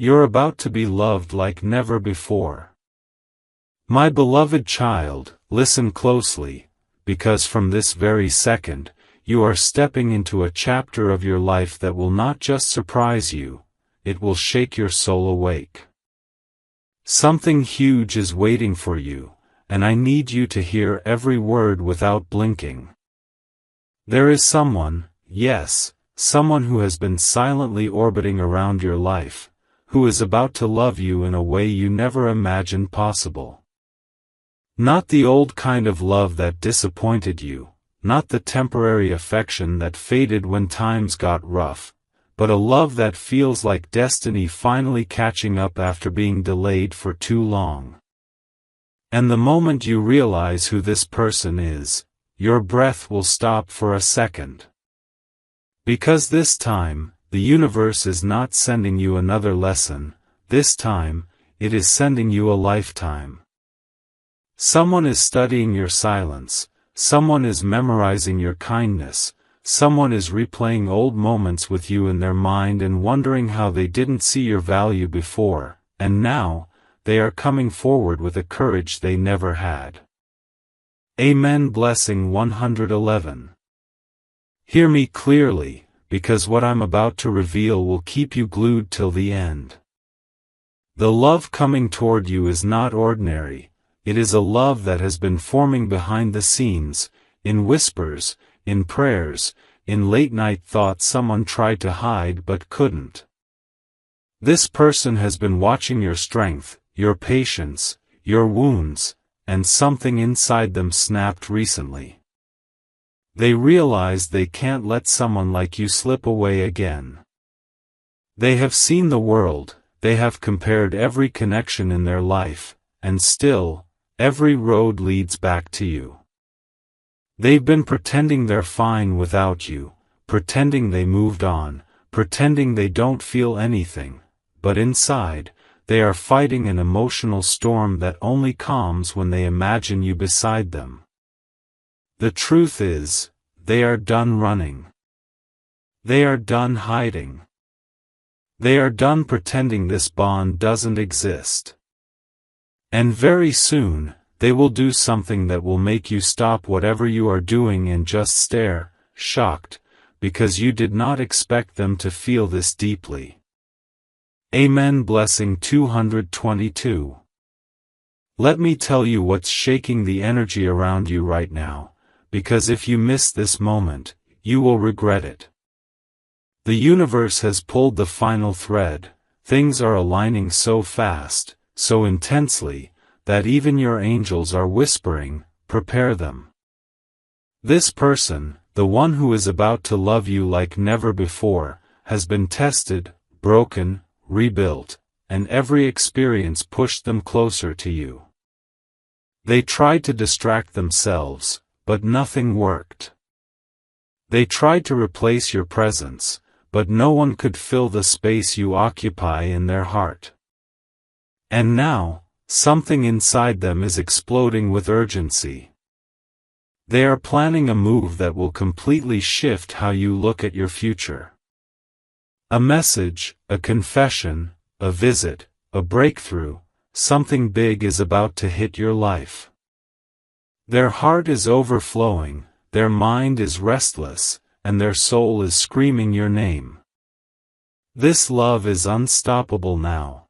You're about to be loved like never before. My beloved child, listen closely, because from this very second, you are stepping into a chapter of your life that will not just surprise you, it will shake your soul awake. Something huge is waiting for you, and I need you to hear every word without blinking. There is someone, yes, someone who has been silently orbiting around your life, who is about to love you in a way you never imagined possible. Not the old kind of love that disappointed you, not the temporary affection that faded when times got rough, but a love that feels like destiny finally catching up after being delayed for too long. And the moment you realize who this person is, your breath will stop for a second. Because this time, the universe is not sending you another lesson, this time, it is sending you a lifetime. Someone is studying your silence, someone is memorizing your kindness, someone is replaying old moments with you in their mind and wondering how they didn't see your value before, and now, they are coming forward with a courage they never had. Amen. Blessing 111. Hear me clearly, because what I'm about to reveal will keep you glued till the end. The love coming toward you is not ordinary, it is a love that has been forming behind the scenes, in whispers, in prayers, in late-night thoughts someone tried to hide but couldn't. This person has been watching your strength, your patience, your wounds, and something inside them snapped recently. They realized they can't let someone like you slip away again. They have seen the world, they have compared every connection in their life, and still, every road leads back to you. They've been pretending they're fine without you, pretending they moved on, pretending they don't feel anything, but inside, they are fighting an emotional storm that only calms when they imagine you beside them. The truth is, they are done running. They are done hiding. They are done pretending this bond doesn't exist. And very soon, they will do something that will make you stop whatever you are doing and just stare, shocked, because you did not expect them to feel this deeply. Amen. Blessing 222. Let me tell you what's shaking the energy around you right now, because if you miss this moment, you will regret it. The universe has pulled the final thread, things are aligning so fast, so intensely, that even your angels are whispering, prepare them. This person, the one who is about to love you like never before, has been tested, broken, rebuilt, and every experience pushed them closer to you. They tried to distract themselves, but nothing worked. They tried to replace your presence, but no one could fill the space you occupy in their heart. And now, something inside them is exploding with urgency. They are planning a move that will completely shift how you look at your future. A message, a confession, a visit, a breakthrough, something big is about to hit your life. Their heart is overflowing, their mind is restless, and their soul is screaming your name. This love is unstoppable now.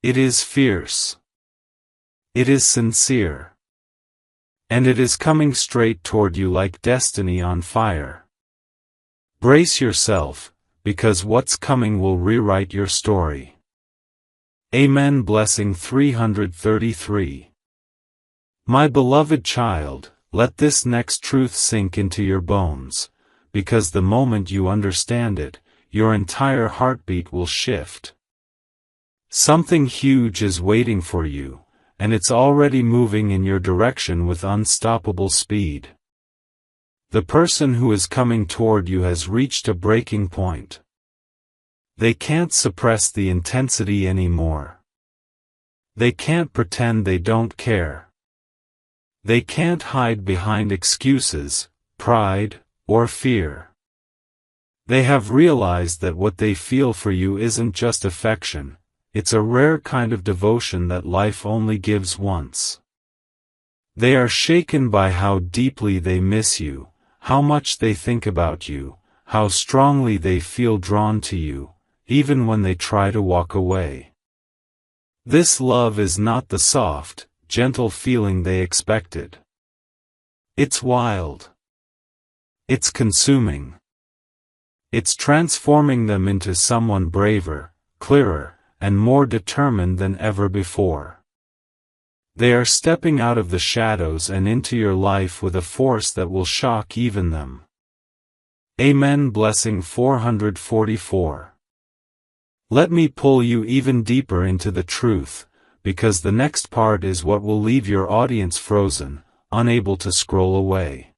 It is fierce. It is sincere. And it is coming straight toward you like destiny on fire. Brace yourself, because what's coming will rewrite your story. Amen. Blessing 333. My beloved child, let this next truth sink into your bones, because the moment you understand it, your entire heartbeat will shift. Something huge is waiting for you, and it's already moving in your direction with unstoppable speed. The person who is coming toward you has reached a breaking point. They can't suppress the intensity anymore. They can't pretend they don't care. They can't hide behind excuses, pride, or fear. They have realized that what they feel for you isn't just affection, it's a rare kind of devotion that life only gives once. They are shaken by how deeply they miss you, how much they think about you, how strongly they feel drawn to you, even when they try to walk away. This love is not the soft, gentle feeling they expected. It's wild. It's consuming. It's transforming them into someone braver, clearer, and more determined than ever before. They are stepping out of the shadows and into your life with a force that will shock even them. Amen. Blessing 444. Let me pull you even deeper into the truth, because the next part is what will leave your audience frozen, unable to scroll away.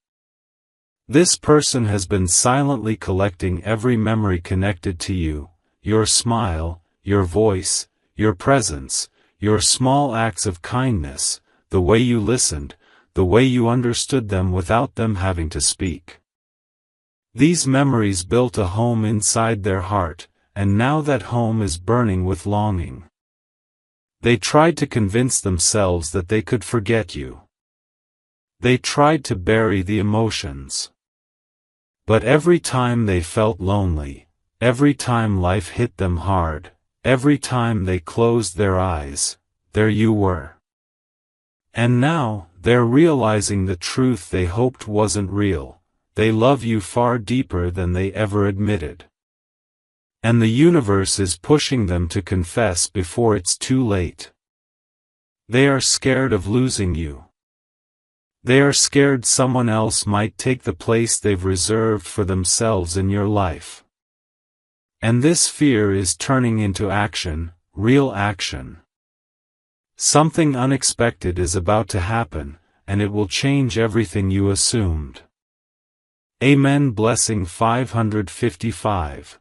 This person has been silently collecting every memory connected to you, your smile, your voice, your presence, your small acts of kindness, the way you listened, the way you understood them without them having to speak. These memories built a home inside their heart, and now that home is burning with longing. They tried to convince themselves that they could forget you. They tried to bury the emotions. But every time they felt lonely, every time life hit them hard, every time they closed their eyes, there you were. And now, they're realizing the truth they hoped wasn't real. They love you far deeper than they ever admitted. And the universe is pushing them to confess before it's too late. They are scared of losing you. They are scared someone else might take the place they've reserved for themselves in your life. And this fear is turning into action, real action. Something unexpected is about to happen, and it will change everything you assumed. Amen. Blessing 555.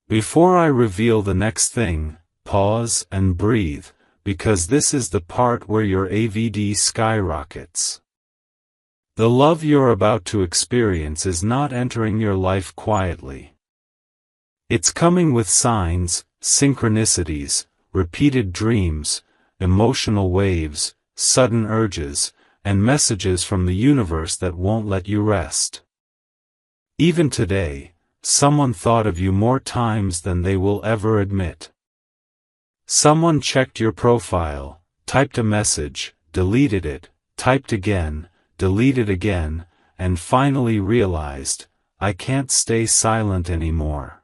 Before I reveal the next thing, pause and breathe, because this is the part where your AVD skyrockets. The love you're about to experience is not entering your life quietly. It's coming with signs, synchronicities, repeated dreams, emotional waves, sudden urges, and messages from the universe that won't let you rest. Even today, someone thought of you more times than they will ever admit. Someone checked your profile, typed a message, deleted it, typed again, deleted again, and finally realized, I can't stay silent anymore.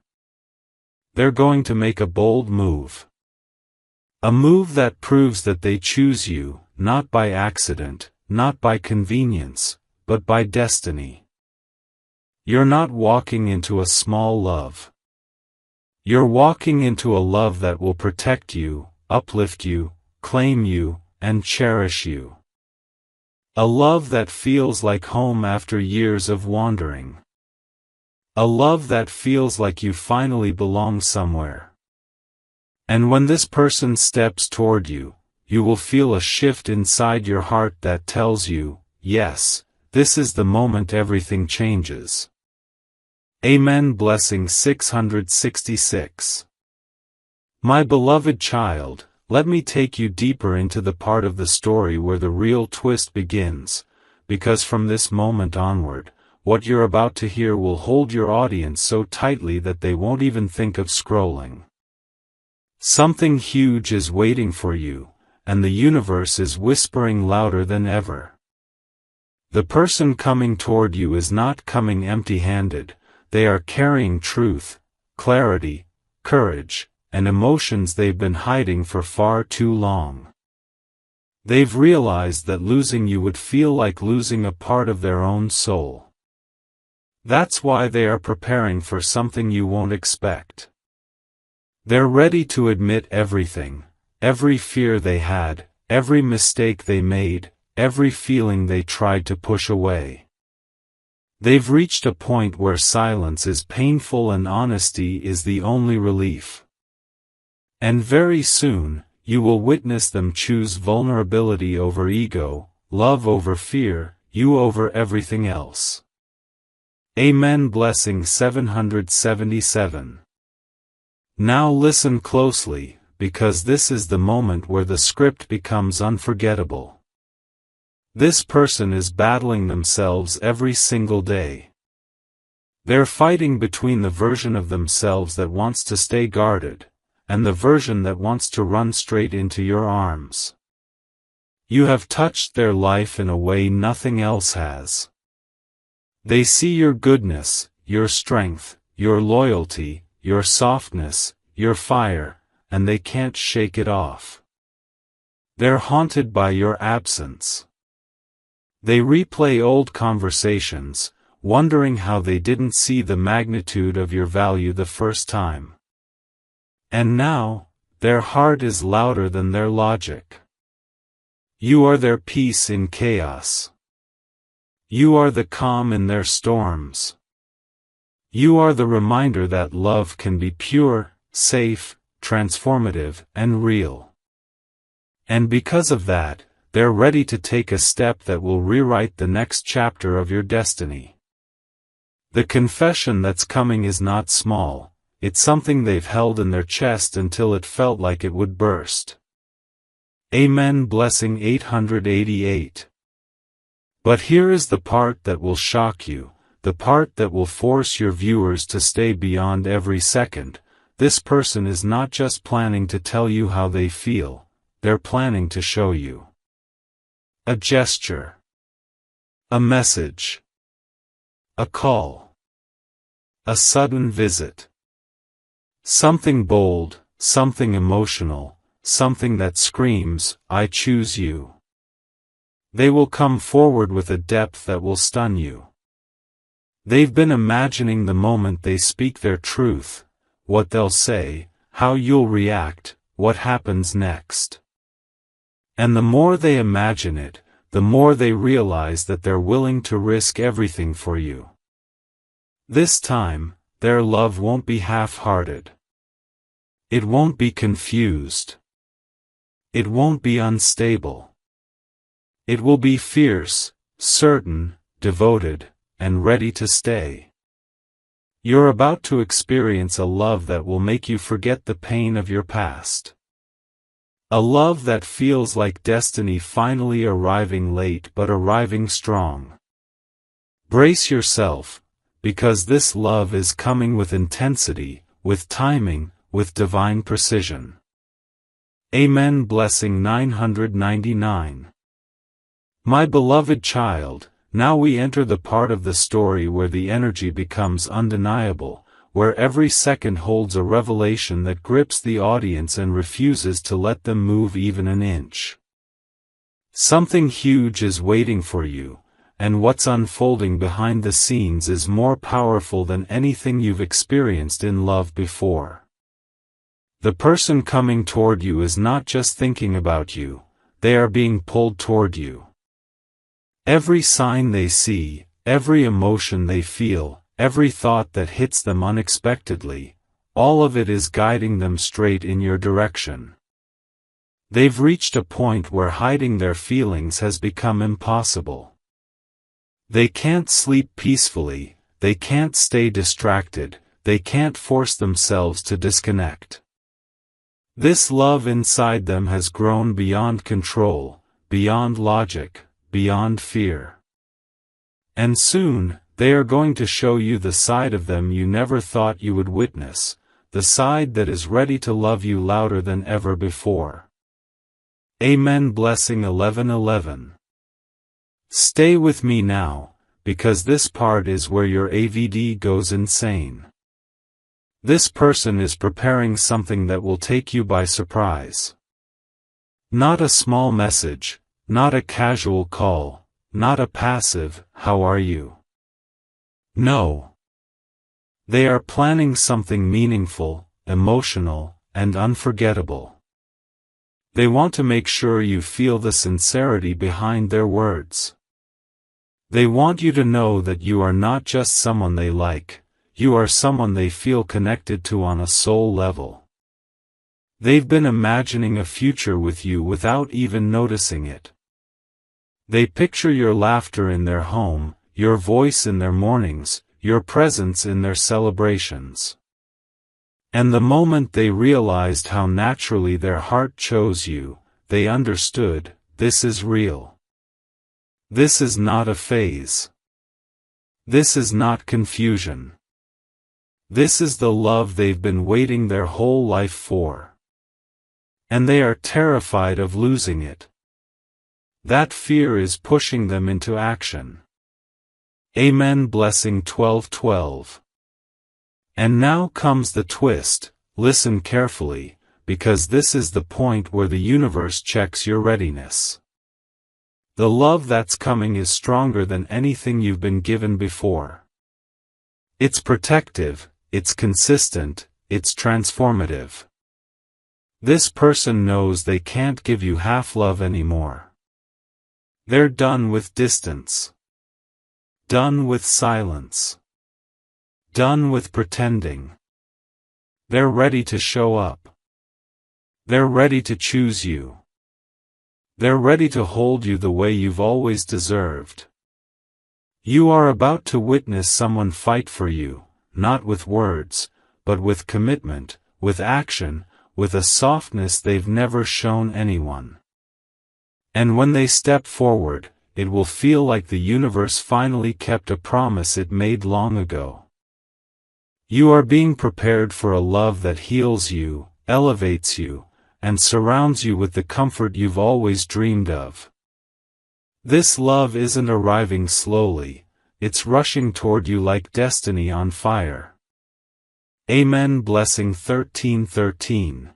They're going to make a bold move. A move that proves that they choose you, not by accident, not by convenience, but by destiny. You're not walking into a small love. You're walking into a love that will protect you, uplift you, claim you, and cherish you. A love that feels like home after years of wandering. A love that feels like you finally belong somewhere. And when this person steps toward you, you will feel a shift inside your heart that tells you, yes, this is the moment everything changes. Amen. Blessing 666. My beloved child, let me take you deeper into the part of the story where the real twist begins, because from this moment onward, what you're about to hear will hold your audience so tightly that they won't even think of scrolling. Something huge is waiting for you, and the universe is whispering louder than ever. The person coming toward you is not coming empty-handed. They are carrying truth, clarity, courage, and emotions they've been hiding for far too long. They've realized that losing you would feel like losing a part of their own soul. That's why they are preparing for something you won't expect. They're ready to admit everything, every fear they had, every mistake they made, every feeling they tried to push away. They've reached a point where silence is painful and honesty is the only relief. And very soon, you will witness them choose vulnerability over ego, love over fear, you over everything else. Amen. Blessing 777. Now listen closely, because this is the moment where the script becomes unforgettable. This person is battling themselves every single day. They're fighting between the version of themselves that wants to stay guarded, and the version that wants to run straight into your arms. You have touched their life in a way nothing else has. They see your goodness, your strength, your loyalty, your softness, your fire, and they can't shake it off. They're haunted by your absence. They replay old conversations, wondering how they didn't see the magnitude of your value the first time. And now, their heart is louder than their logic. You are their peace in chaos. You are the calm in their storms. You are the reminder that love can be pure, safe, transformative, and real. And because of that, they're ready to take a step that will rewrite the next chapter of your destiny. The confession that's coming is not small, it's something they've held in their chest until it felt like it would burst. Amen. Blessing 888. But here is the part that will shock you, the part that will force your viewers to stay beyond every second. This person is not just planning to tell you how they feel, they're planning to show you. A gesture. A message. A call. A sudden visit. Something bold, something emotional, something that screams, "I choose you." They will come forward with a depth that will stun you. They've been imagining the moment they speak their truth, what they'll say, how you'll react, what happens next. And the more they imagine it, the more they realize that they're willing to risk everything for you. This time, their love won't be half-hearted. It won't be confused. It won't be unstable. It will be fierce, certain, devoted, and ready to stay. You're about to experience a love that will make you forget the pain of your past. A love that feels like destiny finally arriving late but arriving strong. Brace yourself, because this love is coming with intensity, with timing, with divine precision. Amen. Blessing 999. My beloved child, now we enter the part of the story where the energy becomes undeniable, where every second holds a revelation that grips the audience and refuses to let them move even an inch. Something huge is waiting for you, and what's unfolding behind the scenes is more powerful than anything you've experienced in love before. The person coming toward you is not just thinking about you, they are being pulled toward you. Every sign they see, every emotion they feel, every thought that hits them unexpectedly, all of it is guiding them straight in your direction. They've reached a point where hiding their feelings has become impossible. They can't sleep peacefully, they can't stay distracted, they can't force themselves to disconnect. This love inside them has grown beyond control, beyond logic, beyond fear. And soon, they are going to show you the side of them you never thought you would witness, the side that is ready to love you louder than ever before. Amen. Blessing 1111. Stay with me now, because this part is where your AVD goes insane. This person is preparing something that will take you by surprise. Not a small message, not a casual call, not a passive, "How are you?" No. They are planning something meaningful, emotional, and unforgettable. They want to make sure you feel the sincerity behind their words. They want you to know that you are not just someone they like, you are someone they feel connected to on a soul level. They've been imagining a future with you without even noticing it. They picture your laughter in their home, your voice in their mornings, your presence in their celebrations. And the moment they realized how naturally their heart chose you, they understood, this is real. This is not a phase. This is not confusion. This is the love they've been waiting their whole life for. And they are terrified of losing it. That fear is pushing them into action. Amen. Blessing 12:12. And now comes the twist, listen carefully, because this is the point where the universe checks your readiness. The love that's coming is stronger than anything you've been given before. It's protective, it's consistent, it's transformative. This person knows they can't give you half love anymore. They're done with distance. Done with silence. Done with pretending. They're ready to show up. They're ready to choose you. They're ready to hold you the way you've always deserved. You are about to witness someone fight for you, not with words, but with commitment, with action, with a softness they've never shown anyone. And when they step forward, it will feel like the universe finally kept a promise it made long ago. You are being prepared for a love that heals you, elevates you, and surrounds you with the comfort you've always dreamed of. This love isn't arriving slowly, it's rushing toward you like destiny on fire. Amen. Blessing 13:13.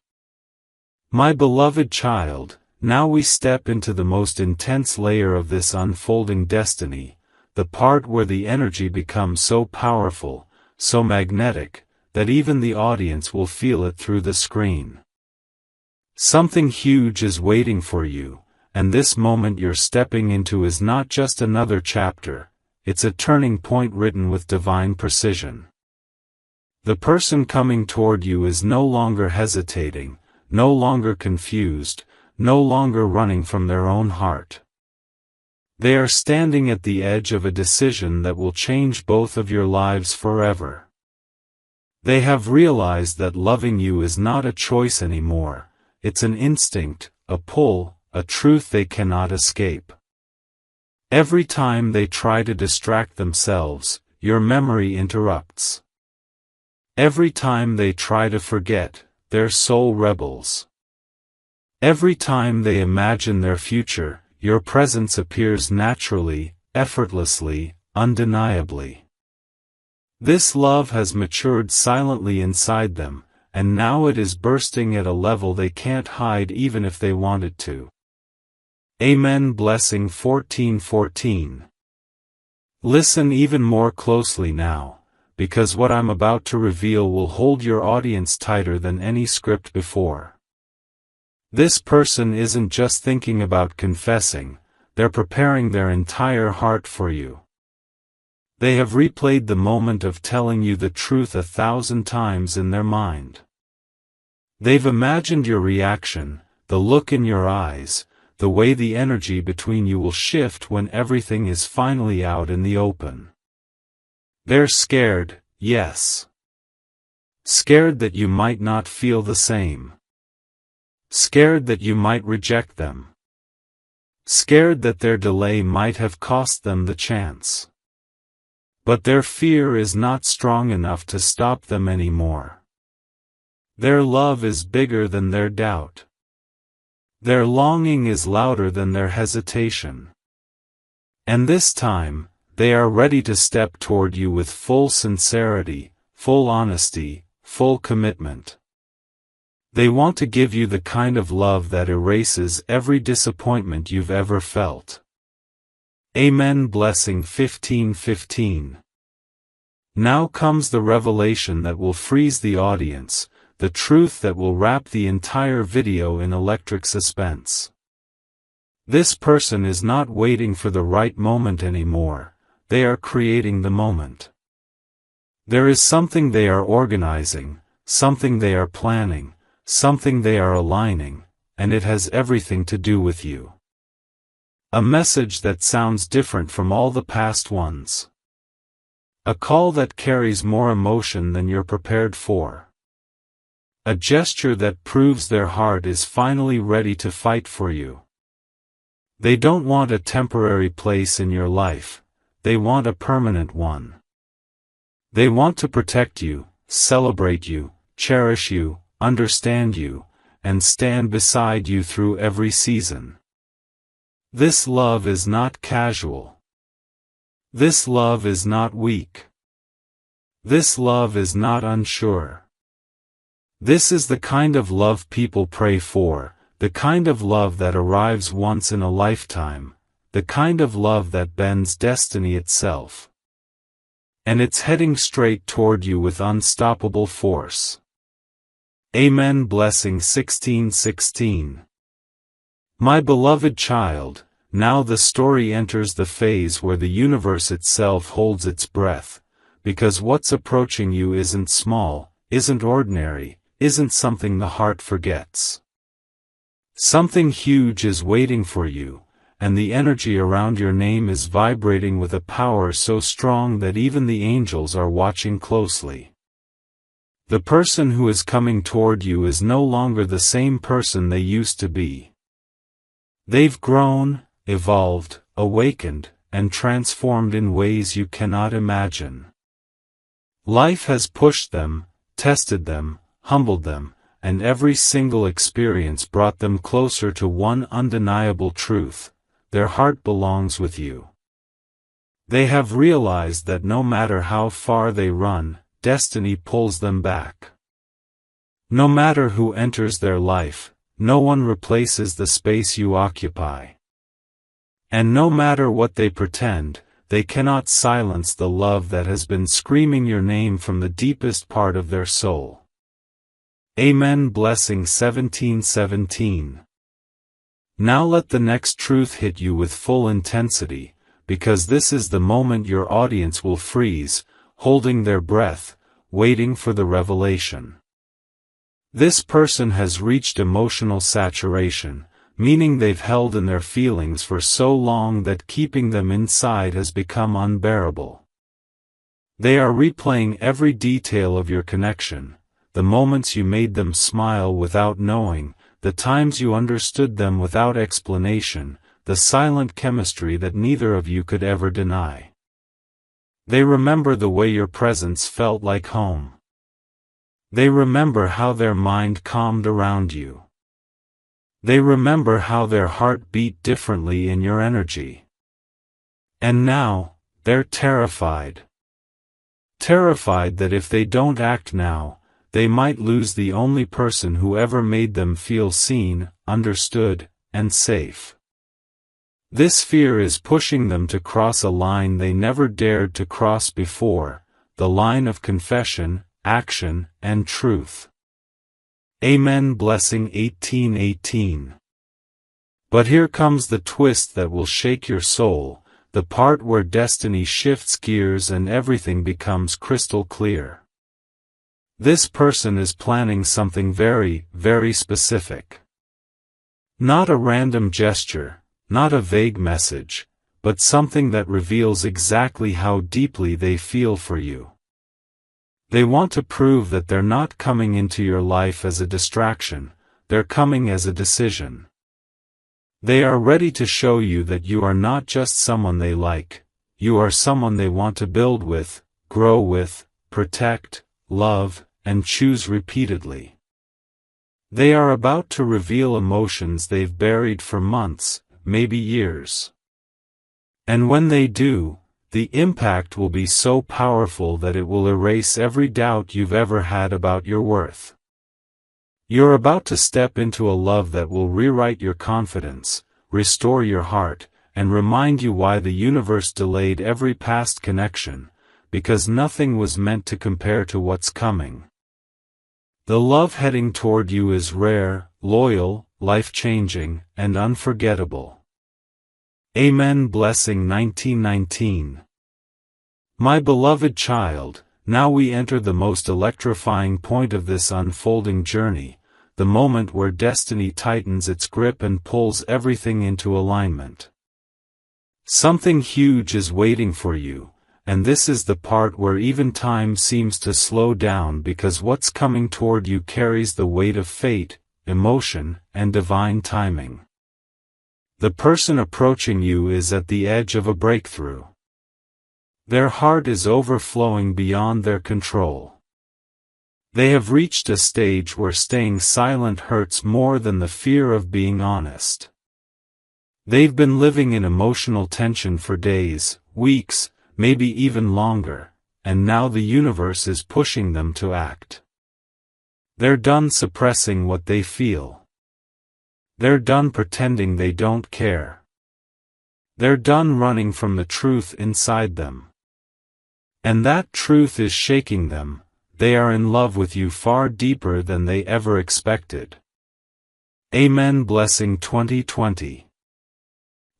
My beloved child, now we step into the most intense layer of this unfolding destiny, the part where the energy becomes so powerful, so magnetic, that even the audience will feel it through the screen. Something huge is waiting for you, and this moment you're stepping into is not just another chapter, it's a turning point written with divine precision. The person coming toward you is no longer hesitating, no longer confused, no longer running from their own heart. They are standing at the edge of a decision that will change both of your lives forever. They have realized that loving you is not a choice anymore. It's an instinct, a pull, a truth they cannot escape. Every time they try to distract themselves, your memory interrupts. Every time they try to forget, their soul rebels. Every time they imagine their future, your presence appears naturally, effortlessly, undeniably. This love has matured silently inside them, and now it is bursting at a level they can't hide even if they wanted to. Amen. Blessing 14:14. Listen even more closely now, because what I'm about to reveal will hold your audience tighter than any script before. This person isn't just thinking about confessing, they're preparing their entire heart for you. They have replayed the moment of telling you the truth 1,000 times in their mind. They've imagined your reaction, the look in your eyes, the way the energy between you will shift when everything is finally out in the open. They're scared, yes. Scared that you might not feel the same. Scared that you might reject them. Scared that their delay might have cost them the chance. But their fear is not strong enough to stop them anymore. Their love is bigger than their doubt. Their longing is louder than their hesitation. And this time, they are ready to step toward you with full sincerity, full honesty, full commitment. They want to give you the kind of love that erases every disappointment you've ever felt. Amen. Blessing 15:15. Now comes the revelation that will freeze the audience, the truth that will wrap the entire video in electric suspense. This person is not waiting for the right moment anymore, they are creating the moment. There is something they are organizing, something they are planning, something they are aligning, and it has everything to do with you. A message that sounds different from all the past ones. A call that carries more emotion than you're prepared for. A gesture that proves their heart is finally ready to fight for you. They don't want a temporary place in your life, they want a permanent one. They want to protect you, celebrate you, cherish you, understand you, and stand beside you through every season. This love is not casual. This love is not weak. This love is not unsure. This is the kind of love people pray for, the kind of love that arrives once in a lifetime, the kind of love that bends destiny itself. And it's heading straight toward you with unstoppable force. Amen. Blessing 16:16. My beloved child, now the story enters the phase where the universe itself holds its breath, because what's approaching you isn't small, isn't ordinary, isn't something the heart forgets. Something huge is waiting for you, and the energy around your name is vibrating with a power so strong that even the angels are watching closely. The person who is coming toward you is no longer the same person they used to be. They've grown, evolved, awakened, and transformed in ways you cannot imagine. Life has pushed them, tested them, humbled them, and every single experience brought them closer to one undeniable truth: their heart belongs with you. They have realized that no matter how far they run, destiny pulls them back. No matter who enters their life, no one replaces the space you occupy. And no matter what they pretend, they cannot silence the love that has been screaming your name from the deepest part of their soul. Amen. Blessing 17:17. Now let the next truth hit you with full intensity, because this is the moment your audience will freeze, holding their breath, waiting for the revelation. This person has reached emotional saturation, meaning they've held in their feelings for so long that keeping them inside has become unbearable. They are replaying every detail of your connection, the moments you made them smile without knowing, the times you understood them without explanation, the silent chemistry that neither of you could ever deny. They remember the way your presence felt like home. They remember how their mind calmed around you. They remember how their heart beat differently in your energy. And now, they're terrified. Terrified that if they don't act now, they might lose the only person who ever made them feel seen, understood, and safe. This fear is pushing them to cross a line they never dared to cross before, the line of confession, action, and truth. Amen. Blessing 18:18. But here comes the twist that will shake your soul, the part where destiny shifts gears and everything becomes crystal clear. This person is planning something very, very specific. Not a random gesture, not a vague message, but something that reveals exactly how deeply they feel for you. They want to prove that they're not coming into your life as a distraction, they're coming as a decision. They are ready to show you that you are not just someone they like, you are someone they want to build with, grow with, protect, love, and choose repeatedly. They are about to reveal emotions they've buried for months, maybe years. And when they do, the impact will be so powerful that it will erase every doubt you've ever had about your worth. You're about to step into a love that will rewrite your confidence, restore your heart, and remind you why the universe delayed every past connection, because nothing was meant to compare to what's coming. The love heading toward you is rare, loyal, life-changing, and unforgettable. Amen. Blessing 19:19. My beloved child, now we enter the most electrifying point of this unfolding journey, the moment where destiny tightens its grip and pulls everything into alignment. Something huge is waiting for you, and this is the part where even time seems to slow down because what's coming toward you carries the weight of fate, emotion, and divine timing. The person approaching you is at the edge of a breakthrough. Their heart is overflowing beyond their control. They have reached a stage where staying silent hurts more than the fear of being honest. They've been living in emotional tension for days, weeks, maybe even longer, and now the universe is pushing them to act. They're done suppressing what they feel. They're done pretending they don't care. They're done running from the truth inside them. And that truth is shaking them. They are in love with you far deeper than they ever expected. Amen. Blessing 2020.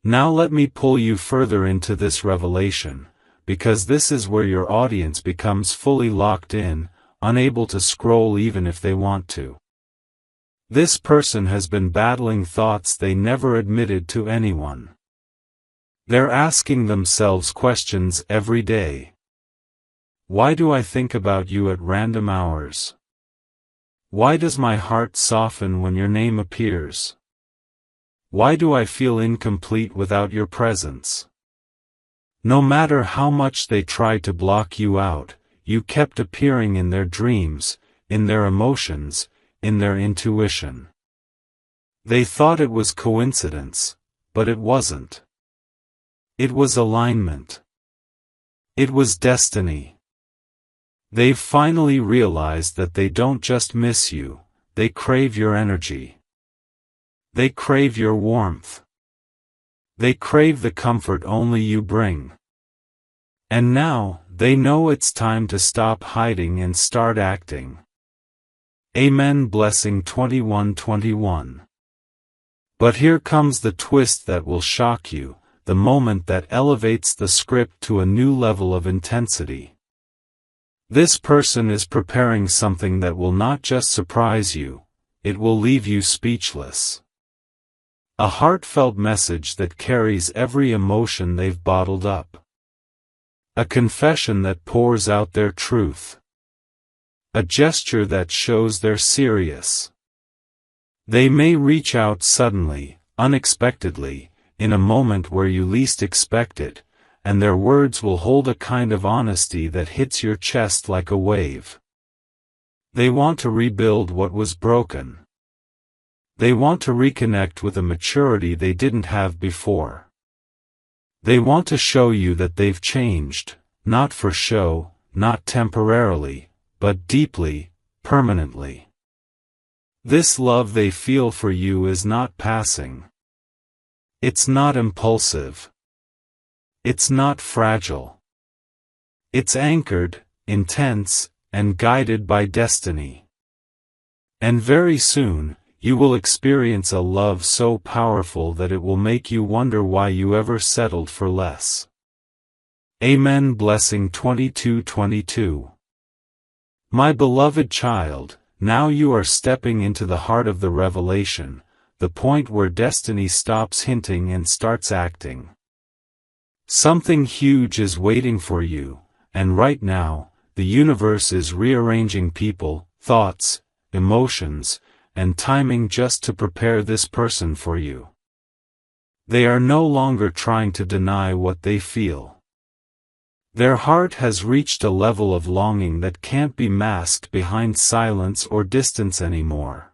Now let me pull you further into this revelation, because this is where your audience becomes fully locked in, unable to scroll even if they want to. This person has been battling thoughts they never admitted to anyone. They're asking themselves questions every day. Why do I think about you at random hours? Why does my heart soften when your name appears? Why do I feel incomplete without your presence? No matter how much they tried to block you out, you kept appearing in their dreams, in their emotions, in their intuition. They thought it was coincidence, but it wasn't. It was alignment. It was destiny. They've finally realized that they don't just miss you, they crave your energy. They crave your warmth. They crave the comfort only you bring. And now, they know it's time to stop hiding and start acting. Amen. Blessing 2121. But here comes the twist that will shock you, the moment that elevates the script to a new level of intensity. This person is preparing something that will not just surprise you, it will leave you speechless. A heartfelt message that carries every emotion they've bottled up. A confession that pours out their truth. A gesture that shows they're serious. They may reach out suddenly, unexpectedly, in a moment where you least expect it, and their words will hold a kind of honesty that hits your chest like a wave. They want to rebuild what was broken. They want to reconnect with a maturity they didn't have before. They want to show you that they've changed, not for show, not temporarily, but deeply, permanently. This love they feel for you is not passing. It's not impulsive. It's not fragile. It's anchored, intense, and guided by destiny. And very soon, you will experience a love so powerful that it will make you wonder why you ever settled for less. Amen. Blessing 2222. My beloved child, now you are stepping into the heart of the revelation, the point where destiny stops hinting and starts acting. Something huge is waiting for you, and right now, the universe is rearranging people, thoughts, emotions, and timing just to prepare this person for you. They are no longer trying to deny what they feel. Their heart has reached a level of longing that can't be masked behind silence or distance anymore.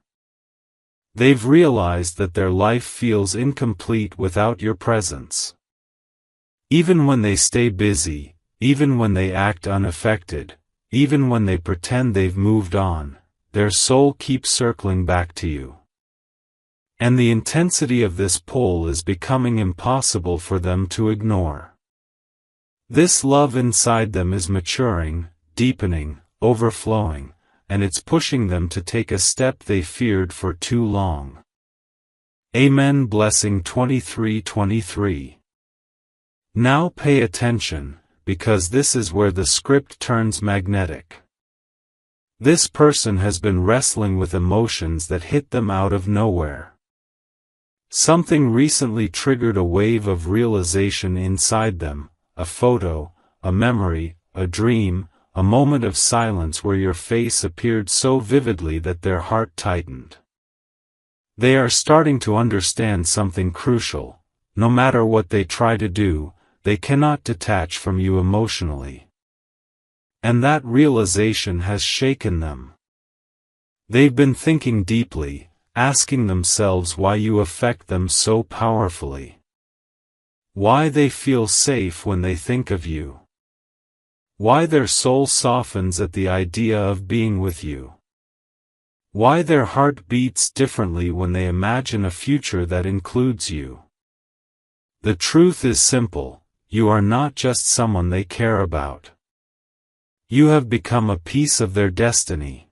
They've realized that their life feels incomplete without your presence. Even when they stay busy, even when they act unaffected, even when they pretend they've moved on, their soul keeps circling back to you. And the intensity of this pull is becoming impossible for them to ignore. This love inside them is maturing, deepening, overflowing, and it's pushing them to take a step they feared for too long. Amen. Blessing 2323. Now pay attention, because this is where the script turns magnetic. This person has been wrestling with emotions that hit them out of nowhere. Something recently triggered a wave of realization inside them, a photo, a memory, a dream, a moment of silence where your face appeared so vividly that their heart tightened. They are starting to understand something crucial: no matter what they try to do, they cannot detach from you emotionally. And that realization has shaken them. They've been thinking deeply, asking themselves why you affect them so powerfully. Why they feel safe when they think of you. Why their soul softens at the idea of being with you. Why their heart beats differently when they imagine a future that includes you. The truth is simple: you are not just someone they care about. You have become a piece of their destiny.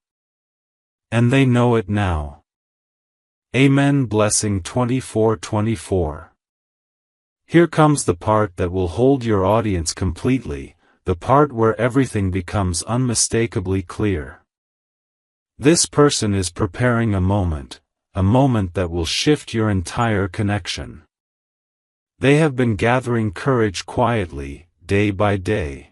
And they know it now. Amen. Blessing 24:24. Here comes the part that will hold your audience completely, the part where everything becomes unmistakably clear. This person is preparing a moment that will shift your entire connection. They have been gathering courage quietly, day by day.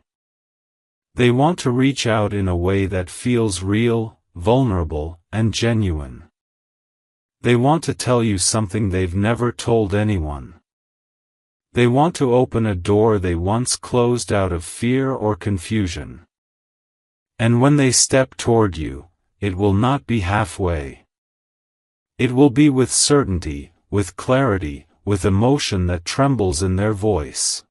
They want to reach out in a way that feels real, vulnerable, and genuine. They want to tell you something they've never told anyone. They want to open a door they once closed out of fear or confusion. And when they step toward you, it will not be halfway. It will be with certainty, with clarity, with emotion that trembles in their voice.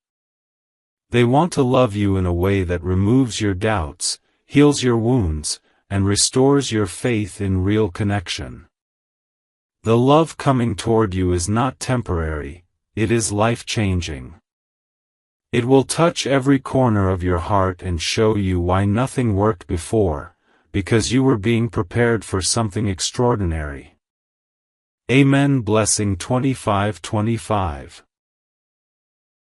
They want to love you in a way that removes your doubts, heals your wounds, and restores your faith in real connection. The love coming toward you is not temporary, it is life-changing. It will touch every corner of your heart and show you why nothing worked before, because you were being prepared for something extraordinary. Amen. Blessing 25:25.